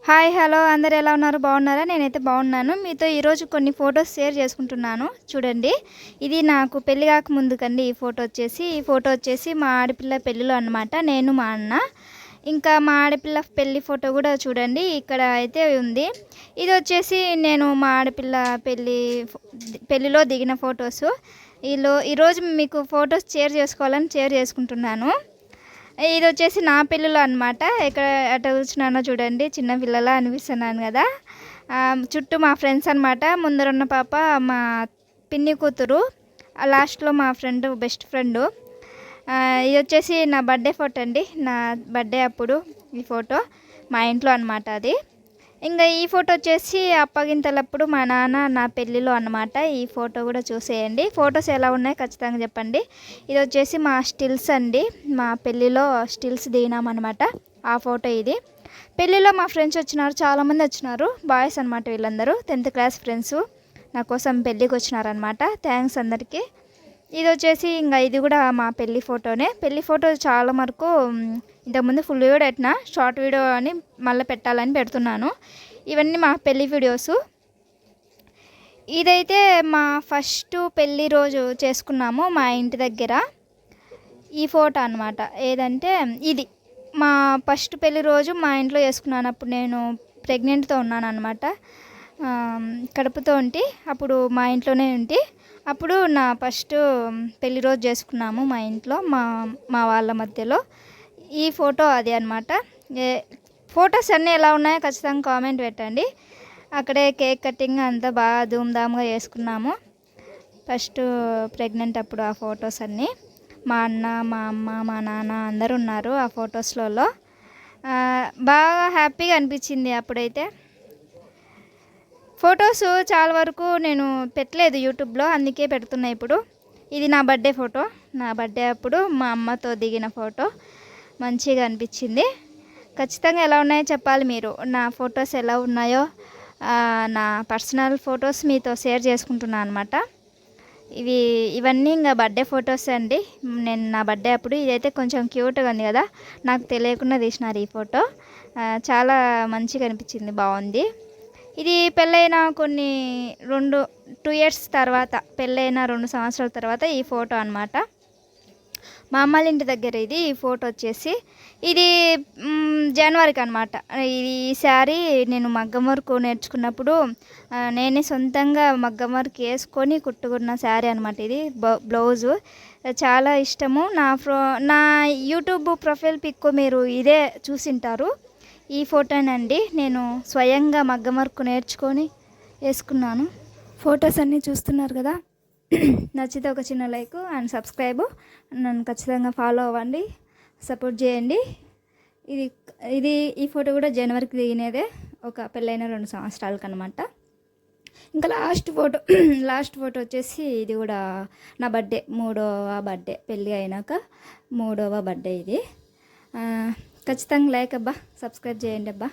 Hi hello అందరు ఎలా ఉన్నారు? బాగున్నారా? నేనైతే బాగున్నాను. మీతో ఈరోజు కొన్ని ఫొటోస్ షేర్ చేసుకుంటున్నాను. చూడండి, ఇది నాకు పెళ్లి కాకముందు కండి. ఈ ఫోటో వచ్చేసి మా ఆడపిల్ల పెళ్ళిలో అనమాట. నేను మా అన్న, ఇంకా మా ఆడపిల్ల పెళ్లి ఫోటో కూడా చూడండి ఇక్కడ అయితే ఉంది. ఇది వచ్చేసి నేను మా ఆడపిల్ల పెళ్ళిలో దిగిన ఫొటోస్. ఈరోజు మీకు ఫొటోస్ షేర్ చేసుకుంటున్నాను. ఇది వచ్చేసి నా పెళ్ళిలో అనమాట. ఇక్కడ అట్లా కూర్చున్నానో చూడండి, చిన్న పిల్లలా అనిపిస్తున్నాను కదా. చుట్టూ మా ఫ్రెండ్స్ అనమాట. ముందరున్న పాప మా పిన్ని కూతురు, లాస్ట్లో మా బెస్ట్ ఫ్రెండు. ఇది వచ్చేసి నా బర్త్డే ఫోటో అండి. నా బర్త్డే అప్పుడు ఈ ఫోటో మా ఇంట్లో అనమాట అది. ఇంకా ఈ ఫోటో వచ్చేసి అప్పగింతలప్పుడు మా నాన్న నా పెళ్ళిలో అనమాట. ఈ ఫోటో కూడా చూసేయండి. ఫొటోస్ ఎలా ఉన్నాయో ఖచ్చితంగా చెప్పండి. ఇది వచ్చేసి మా స్టిల్స్ అండి. మా పెళ్ళిలో స్టిల్స్ దిగినామన్నమాట. ఆ ఫోటో ఇది. పెళ్ళిలో మా ఫ్రెండ్స్ వచ్చినారు, చాలామంది వచ్చినారు. బాయ్స్ అనమాట వీళ్ళందరూ. 10th క్లాస్ ఫ్రెండ్స్ నా కోసం పెళ్ళికి వచ్చినారనమాట. థ్యాంక్స్ అందరికీ. ఇది వచ్చేసి ఇంకా ఇది కూడా మా పెళ్ళి ఫోటోనే. పెళ్ళి ఫోటో చాలా వరకు ఇంతకుముందు ఫుల్ వీడియో పెట్టిన, షార్ట్ వీడియో అని మళ్ళీ పెట్టాలని పెడుతున్నాను. ఇవన్నీ మా పెళ్ళి వీడియోస్. ఇదైతే మా ఫస్ట్ పెళ్ళి రోజు చేసుకున్నాము మా ఇంటి దగ్గర. ఈ ఫోటో అనమాట. ఏదంటే ఇది మా ఫస్ట్ పెళ్ళి రోజు మా ఇంట్లో చేసుకున్నాను. అప్పుడు నేను ప్రెగ్నెంట్తో ఉన్నాను అనమాట. కడుపుతో ఉంటి, అప్పుడు మా ఇంట్లోనే ఉంటి. అప్పుడు నా ఫస్ట్ పెళ్లి రోజు చేసుకున్నాము మా ఇంట్లో, మా వాళ్ళ మధ్యలో. ఈ ఫోటో అది అనమాట. ఫొటోస్ అన్నీ ఎలా ఉన్నాయో ఖచ్చితంగా కామెంట్ పెట్టండి. అక్కడే కేక్ కటింగ్ అంతా బాగా ధూమ్ధామ్గా చేసుకున్నాము. ఫస్ట్ ప్రెగ్నెంట్ అప్పుడు ఆ ఫొటోస్ అన్నీ. మా అన్న, మా అమ్మ, మా నాన్న అందరూ ఉన్నారు ఆ ఫొటోస్లలో. బాగా హ్యాపీగా అనిపించింది అప్పుడైతే. ఫొటోస్ చాలా వరకు నేను పెట్టలేదు యూట్యూబ్లో, అందుకే పెడుతున్నా ఇప్పుడు. ఇది నా బర్త్డే ఫోటో. నా బర్త్డే అప్పుడు మా అమ్మతో దిగిన ఫోటో. మంచిగా అనిపించింది. ఖచ్చితంగా ఎలా ఉన్నాయో చెప్పాలి మీరు. నా ఫొటోస్ ఎలా ఉన్నాయో, నా పర్సనల్ ఫొటోస్ మీతో షేర్ చేసుకుంటున్నాను అనమాట. ఇవన్నీ ఇంకా బర్త్డే ఫొటోస్ అండి. నేను నా బర్త్డే అప్పుడు. ఇదైతే కొంచెం క్యూట్గా ఉంది కదా, నాకు తెలియకుండా తీసినారు ఈ ఫోటో. చాలా మంచిగా అనిపించింది, బాగుంది. ఇది పెళ్ళైన 2 ఇయర్స్ తర్వాత, పెళ్ళైన 2 సంవత్సరాల తర్వాత ఈ ఫోటో అనమాట. మా అమ్మాళ్ళ ఇంటి దగ్గర ఈ ఫోటో వచ్చేసి ఇది జనవరికి అనమాట. ఈ శారీ నేను మగ్గం వర్క్ నేర్చుకున్నప్పుడు నేనే సొంతంగా మగ్గం వర్క్ వేసుకొని కుట్టుకున్న శారీ అనమాట. ఇది బ్లౌజు చాలా ఇష్టము. నా యూట్యూబ్ ప్రొఫైల్ పిక్ మీరు ఇదే చూసింటారు. ఈ ఫోటోనండి నేను స్వయంగా మగ్గం వర్క్ నేర్చుకొని వేసుకున్నాను. ఫొటోస్ అన్నీ చూస్తున్నారు కదా. నచ్చితే ఒక చిన్న లైక్ అండ్ సబ్స్క్రైబ్. నన్ను ఖచ్చితంగా ఫాలో అవ్వండి, సపోర్ట్ చేయండి. ఈ ఫోటో కూడా జనవరికి దిగినదే, ఒక పెళ్ళైన 2 సంవత్సరాలకు అనమాట. ఇంకా లాస్ట్ ఫోటో వచ్చేసి ఇది కూడా నా బర్త్డే, 3వ బర్త్డే. పెళ్ళి అయినాక 3వ బర్త్డే ఇది. ఖచ్చితంగా లైక్ అబ్బా, సబ్స్క్రైబ్ చేయండి అబ్బా.